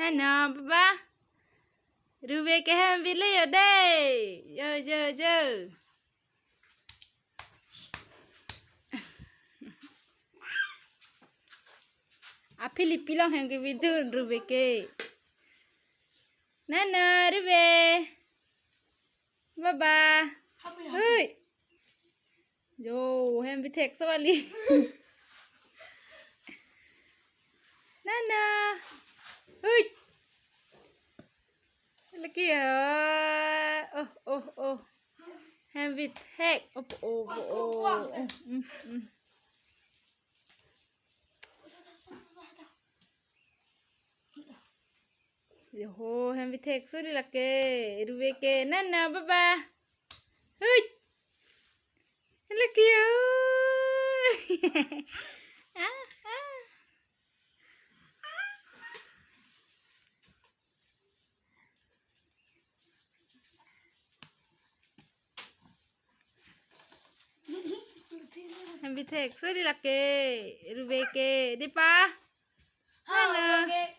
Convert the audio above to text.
Nè ba rùi về cái ham vịt lấy ở đây giờ à Philippines long hàng cái video rùi về cái nè rùi về ba ơi yo ham vịt thẹt sao ali nè ơi lagi ya oh ham vịt thẹt Yo, ham vịt thẹt sudah lah ke, rùi ke, nè ba ơi lagi ya Ham vịt thẹt sudah đi là kề rồi về kề đi pa. Nè.